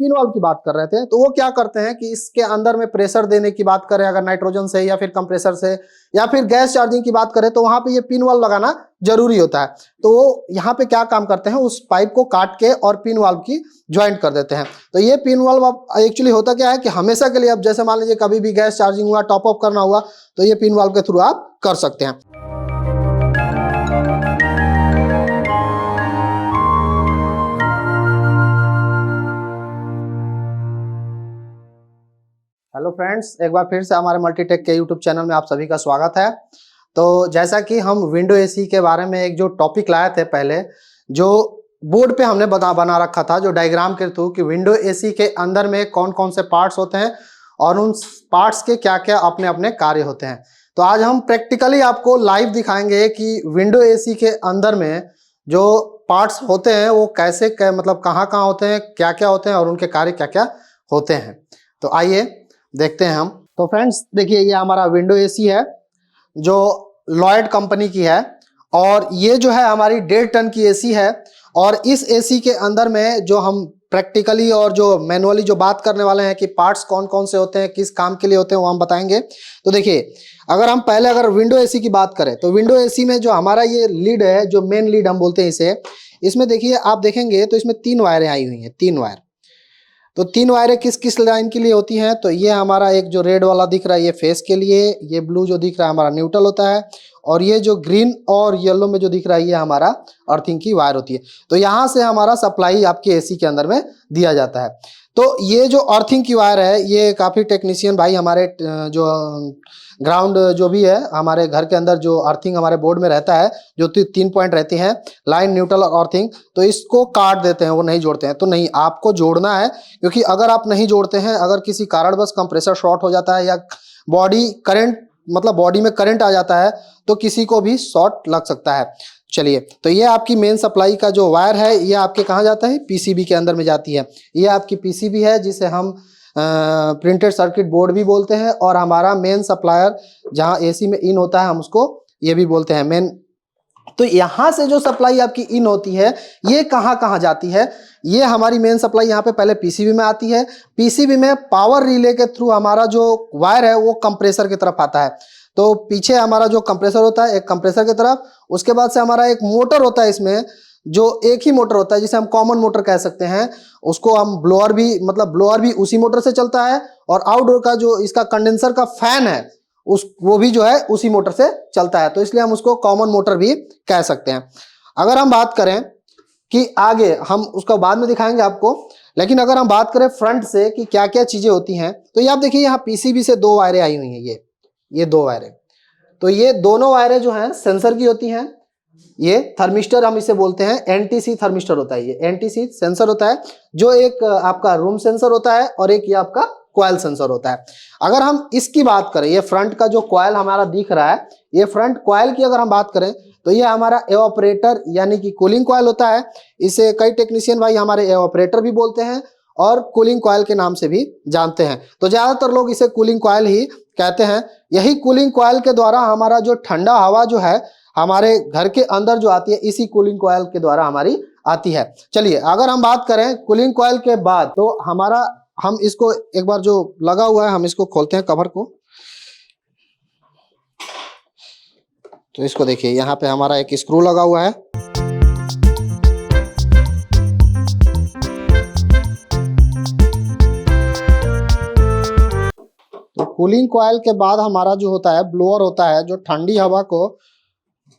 Pin valve की बात कर रहे थे। तो वो क्या करते हैं कि इसके अंदर में प्रेशर देने की बात करें अगर नाइट्रोजन से या फिर कंप्रेसर से या फिर गैस चार्जिंग की बात करें तो वहां पे ये पिन वाल्व लगाना जरूरी होता है। तो वो यहाँ पे क्या काम करते हैं, उस पाइप को काट के और पिन वाल्व की ज्वाइंट कर देते हैं। तो ये पिन वाल्व अब एक्चुअली होता क्या है कि हमेशा के लिए, अब जैसे मान लीजिए कभी भी गैस चार्जिंग हुआ, टॉप अप करना हुआ, तो ये पिन वाल्व के थ्रू आप कर सकते हैं। हेलो फ्रेंड्स, एक बार फिर से हमारे मल्टीटेक के यूट्यूब चैनल में आप सभी का स्वागत है। तो जैसा कि हम विंडो एसी के बारे में एक जो टॉपिक लाए थे पहले, जो बोर्ड पे हमने बना रखा था जो डायग्राम के थ्रू कि विंडो एसी के अंदर में कौन कौन से पार्ट्स होते हैं और उन पार्ट्स के क्या क्या अपने अपने कार्य होते हैं। तो आज हम प्रैक्टिकली आपको लाइव दिखाएंगे कि विंडो एसी के अंदर में जो पार्ट्स होते हैं वो कैसे मतलब कहाँ कहाँ होते हैं, क्या क्या होते हैं और उनके कार्य क्या क्या होते हैं। तो आइए देखते हैं हम। तो फ्रेंड्स देखिए, ये हमारा विंडो एसी है जो लॉयड कंपनी की है और ये जो है हमारी 1.5 टन की एसी है। और इस एसी के अंदर में जो हम प्रैक्टिकली और जो मैनुअली जो बात करने वाले हैं कि पार्ट्स कौन कौन से होते हैं, किस काम के लिए होते हैं, वो हम बताएंगे। तो देखिए, अगर विंडो एसी की बात करें तो विंडो एसी में जो हमारा ये लीड है, जो मेन लीड हम बोलते हैं इसे, इसमें देखिए आप देखेंगे तो इसमें 3 वायरें आई हुई हैं, 3 वायर। तो 3 वायरें किस किस लाइन के लिए होती हैं, तो ये हमारा एक जो रेड वाला दिख रहा है ये फेस के लिए, ये ब्लू जो दिख रहा है हमारा न्यूट्रल होता है, और ये जो ग्रीन और येलो में जो दिख रहा है ये हमारा अर्थिंग की वायर होती है। तो यहाँ से हमारा सप्लाई आपके एसी के अंदर में दिया जाता है। तो ये जो अर्थिंग की वायर है, ये काफ़ी टेक्नीशियन भाई हमारे जो ग्राउंड जो भी है हमारे घर के अंदर जो अर्थिंग हमारे बोर्ड में रहता है, जो 3 पॉइंट रहती हैं, लाइन, न्यूट्रल और अर्थिंग, तो इसको काट देते हैं, वो नहीं जोड़ते हैं। तो नहीं, आपको जोड़ना है, क्योंकि अगर आप नहीं जोड़ते हैं, अगर किसी कारणवश कंप्रेसर शॉर्ट हो जाता है या बॉडी करंट मतलब बॉडी में करंट आ जाता है तो किसी को भी शॉर्ट लग सकता है। चलिए, तो ये आपकी मेन सप्लाई का जो वायर है ये आपके कहाँ जाता है, पीसीबी के अंदर में जाती है। ये आपकी पीसीबी है जिसे हम प्रिंटेड सर्किट बोर्ड भी बोलते हैं, और हमारा मेन सप्लायर जहाँ एसी में इन होता है हम उसको ये भी बोलते हैं मेन। तो यहाँ से जो सप्लाई आपकी इन होती है ये कहाँ कहाँ जाती है, ये हमारी मेन सप्लाई यहाँ पे पहले पीसीबी में आती है। पीसीबी में पावर रिले के थ्रू हमारा जो वायर है वो कंप्रेसर की तरफ आता है। तो पीछे हमारा जो कंप्रेसर होता है एक कंप्रेसर की तरफ, उसके बाद से हमारा एक मोटर होता है इसमें, जो एक ही मोटर होता है जिसे हम कॉमन मोटर कह सकते हैं। उसको हम ब्लोअर भी उसी मोटर से चलता है, और आउटडोर का जो इसका कंडेंसर का फैन है वो भी जो है उसी मोटर से चलता है। तो इसलिए हम उसको कॉमन मोटर भी कह सकते हैं। अगर हम बात करें कि आगे, हम उसका बाद में दिखाएंगे आपको, लेकिन अगर हम बात करें फ्रंट से कि क्या क्या चीजें होती हैं, तो ये आप देखिए यहाँ पीसीबी से 2 वायरें आई हुई हैं, ये 2 वायरें। तो ये दोनों वायरें जो हैं सेंसर की होती हैं। ये थर्मिस्टर हम इसे बोलते हैं, एनटीसी थर्मिस्टर होता है, ये एनटीसी सेंसर होता है, जो एक आपका रूम सेंसर होता है और एक ये आपका कॉइल सेंसर होता है। अगर हम इसकी बात करें, ये फ्रंट का जो कॉइल हमारा दिख रहा है, ये फ्रंट कॉइल की अगर हम बात करें तो ये हमारा एवापोरेटर यानी कि कूलिंग कॉइल होता है। इसे कई टेक्नीशियन भाई हमारे एवापोरेटर भी बोलते हैं और कूलिंग कॉइल के नाम से भी जानते हैं। तो ज्यादातर लोग इसे कूलिंग कॉइल ही कहते हैं। यही कूलिंग कॉइल के द्वारा हमारा जो ठंडा हवा जो है हमारे घर के अंदर जो आती है, इसी कूलिंग कॉइल के द्वारा हमारी आती है। चलिए, अगर हम बात करें कूलिंग कॉइल के बाद, तो हम इसको एक बार जो लगा हुआ है हम इसको खोलते हैं कवर को। तो इसको देखिए, यहाँ पे हमारा एक स्क्रू लगा हुआ है। तो कूलिंग कॉइल के बाद हमारा जो होता है ब्लोअर होता है, जो ठंडी हवा को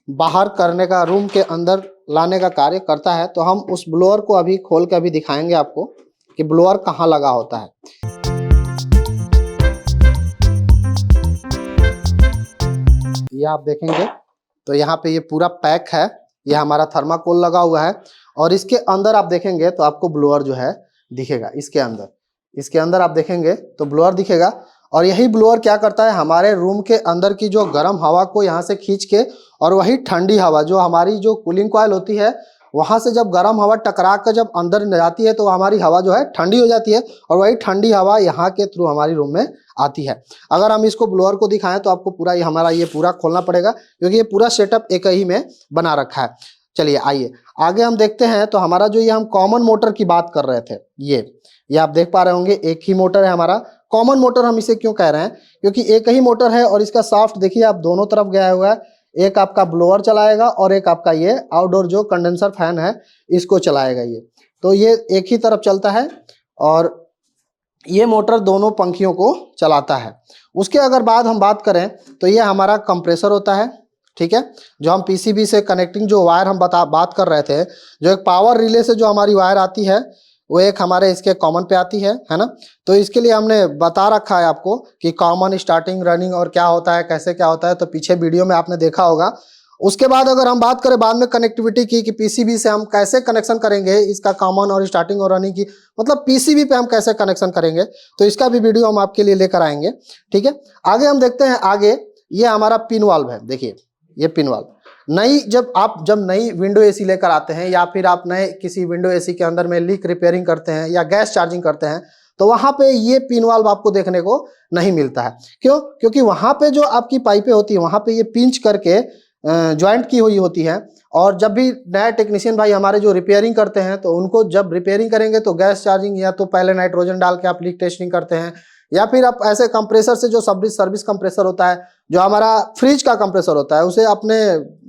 बाहर करने का, रूम के अंदर लाने का कार्य करता है। तो हम उस ब्लोअर को अभी खोल के अभी दिखाएंगे आपको कि ब्लोअर कहाँ लगा होता है। ये आप देखेंगे तो यहाँ पे ये पूरा पैक है, ये हमारा थर्माकोल लगा हुआ है, और इसके अंदर आप देखेंगे तो आपको ब्लोअर जो है दिखेगा। इसके अंदर आप देखेंगे तो ब्लोअर दिखेगा, और यही ब्लोअर क्या करता है, हमारे रूम के अंदर की जो गर्म हवा को यहाँ से खींच के, और वही ठंडी हवा जो हमारी जो कूलिंग कॉइल होती है वहां से जब गर्म हवा टकरा कर जब अंदर जाती है तो हमारी हवा जो है ठंडी हो जाती है, और वही ठंडी हवा यहाँ के थ्रू हमारी रूम में आती है। अगर हम इसको ब्लोअर को दिखाएं तो आपको पूरा हमारा ये पूरा खोलना पड़ेगा, क्योंकि ये पूरा सेटअप एक ही में बना रखा है। चलिए आइए आगे हम देखते हैं। तो हमारा जो ये हम कॉमन मोटर की बात कर रहे थे, ये ये आप देख पा रहे होंगे एक ही मोटर है हमारा। कॉमन मोटर हम इसे क्यों कह रहे हैं, क्योंकि एक ही मोटर है और इसका शाफ्ट देखिए आप दोनों तरफ गया हुआ है। एक आपका ब्लोअर चलाएगा और एक आपका ये आउटडोर जो कंडेंसर फैन है इसको चलाएगा। ये तो ये एक ही तरफ चलता है और ये मोटर दोनों पंखियों को चलाता है। उसके अगर बाद हम बात करें तो ये हमारा कंप्रेसर होता है, ठीक है, जो हम पीसीबी से कनेक्टिंग जो वायर हम बात कर रहे थे, जो एक पावर रिले से जो हमारी वायर आती है वो एक हमारे इसके कॉमन पे आती है ना। तो इसके लिए हमने बता रखा है आपको कि कॉमन, स्टार्टिंग, रनिंग और क्या होता है, कैसे क्या होता है, तो पीछे वीडियो में आपने देखा होगा। उसके बाद अगर हम बात करें बाद में कनेक्टिविटी की कि पीसीबी से हम कैसे कनेक्शन करेंगे इसका कॉमन और स्टार्टिंग और रनिंग की, मतलब पीसीबी पे हम कैसे कनेक्शन करेंगे, तो इसका भी वीडियो हम आपके लिए लेकर आएंगे, ठीक है। आगे हम देखते हैं, आगे ये हमारा पिन वाल्व है। देखिए ये पिन वाल्व जब नई विंडो एसी लेकर आते हैं या फिर आप नए किसी विंडो एसी के अंदर में लीक रिपेयरिंग करते हैं या गैस चार्जिंग करते हैं तो वहां पे ये पिन वाल्व आपको देखने को नहीं मिलता है। क्यों? क्योंकि वहां पे जो आपकी पाइपें होती है वहां पे ये पिंच करके ज्वाइंट की हुई होती है। और जब भी नए टेक्नीशियन भाई हमारे जो रिपेयरिंग करते हैं तो उनको जब रिपेयरिंग करेंगे तो गैस चार्जिंग या तो पहले नाइट्रोजन डाल के आप लीक टेस्टिंग करते हैं या फिर आप ऐसे कंप्रेसर से जो सर्विस कंप्रेसर होता है, जो हमारा फ्रिज का कंप्रेसर होता है, उसे अपने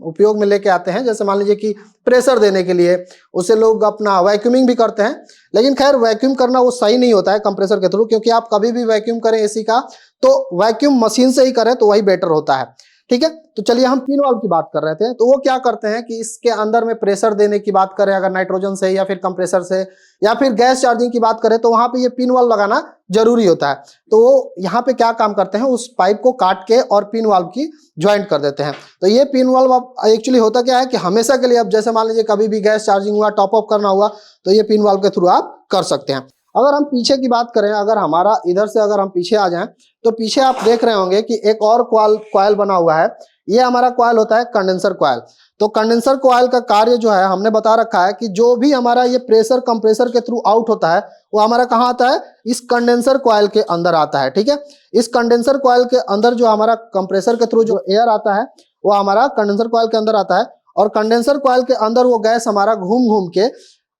उपयोग में लेके आते हैं। जैसे मान लीजिए कि प्रेशर देने के लिए उसे लोग अपना वैक्यूमिंग भी करते हैं, लेकिन खैर वैक्यूम करना वो सही नहीं होता है कंप्रेसर के थ्रू, क्योंकि आप कभी भी वैक्यूम करें एसी का तो वैक्यूम मशीन से ही करें तो वही बेटर होता है, ठीक है। तो चलिए हम पिन वाल्व की बात कर रहे थे, तो वो क्या करते हैं कि इसके अंदर में प्रेशर देने की बात करें अगर नाइट्रोजन से या फिर कंप्रेसर से या फिर गैस चार्जिंग की बात करें तो वहां पे ये पिन वाल्व लगाना जरूरी होता है। तो वो यहाँ पे क्या काम करते हैं, उस पाइप को काट के और पिन वाल्व की ज्वाइंट कर देते हैं। तो ये पिन वाल्व अब एक्चुअली होता क्या है कि हमेशा के लिए, अब जैसे मान लीजिए कभी भी गैस चार्जिंग हुआ, टॉप अप करना हुआ, तो ये पिन वाल्व के थ्रू आप कर सकते हैं। अगर हम पीछे की बात करें, अगर हमारा इधर से अगर हम पीछे आ जाएं तो पीछे आप देख रहे होंगे कि एक और कॉइल बना हुआ है। ये हमारा कॉइल होता है कंडेंसर कॉइल। तो कंडेंसर कॉइल का कार्य जो है हमने बता रखा है कि जो भी हमारा ये प्रेशर कंप्रेसर के थ्रू आउट होता है वो हमारा कहाँ आता है, इस कंडेंसर कॉइल के अंदर आता है, ठीक है। इस कंडेंसर कॉइल के अंदर जो हमारा कंप्रेसर के थ्रू जो एयर आता है वो हमारा कंडेंसर कॉइल के अंदर आता है और कंडेंसर कॉइल के अंदर वो गैस हमारा घूम घूम के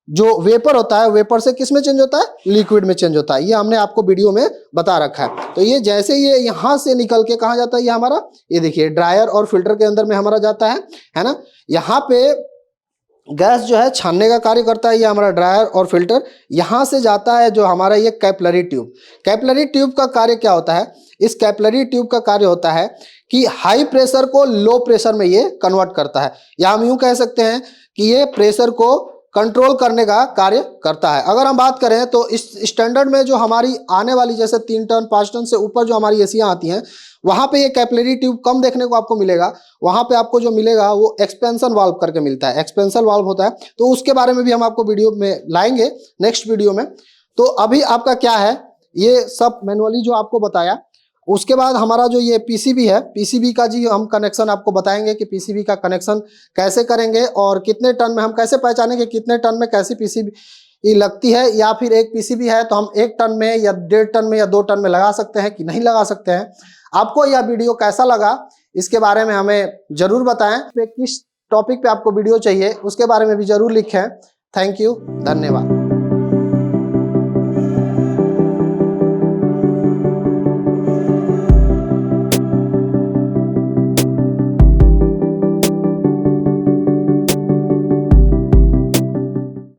जो वेपर होता है, वेपर से किस में चेंज होता है, लिक्विड में चेंज होता है। ये हमने आपको वीडियो में बता रखा है। तो ये जैसे ये यहाँ से निकल के कहाँ जाता है, ये हमारा, ये देखिए ड्रायर और फिल्टर के अंदर में हमारा जाता है ना। यहाँ पे गैस जो है छानने का कार्य करता है, ये हमारा ड्रायर और फिल्टर। यहाँ से जाता है जो हमारा ये कैपिलरी ट्यूब। कैपिलरी ट्यूब का कार्य क्या होता है, इस कैपिलरी ट्यूब का कार्य होता है कि हाई प्रेशर को लो प्रेशर में ये कन्वर्ट करता है, या हम यूं कह सकते हैं कि ये प्रेशर को कंट्रोल करने का कार्य करता है। अगर हम बात करें तो इस स्टैंडर्ड में जो हमारी आने वाली जैसे 3 टन 5 टन से ऊपर जो हमारी एसियां आती हैं वहां पे ये कैपिलरी ट्यूब कम देखने को आपको मिलेगा। वहां पे आपको जो मिलेगा वो एक्सपेंशन वाल्व करके मिलता है, एक्सपेंशन वाल्व होता है। तो उसके बारे में भी हम आपको वीडियो में लाएंगे नेक्स्ट वीडियो में। तो अभी आपका क्या है, ये सब मैनुअली जो आपको बताया। उसके बाद हमारा जो ये पीसीबी है, पीसीबी का जी हम कनेक्शन आपको बताएंगे कि पीसीबी का कनेक्शन कैसे करेंगे और कितने टन में, हम कैसे पहचानेंगे कितने टन में कैसी पीसीबी लगती है, या फिर एक पीसीबी है तो हम 1 टन में या 1.5 टन में या 2 टन में लगा सकते हैं कि नहीं लगा सकते हैं। आपको यह वीडियो कैसा लगा इसके बारे में हमें जरूर बताएं। किस टॉपिक पे आपको वीडियो चाहिए उसके बारे में भी जरूर लिखें। थैंक यू, धन्यवाद।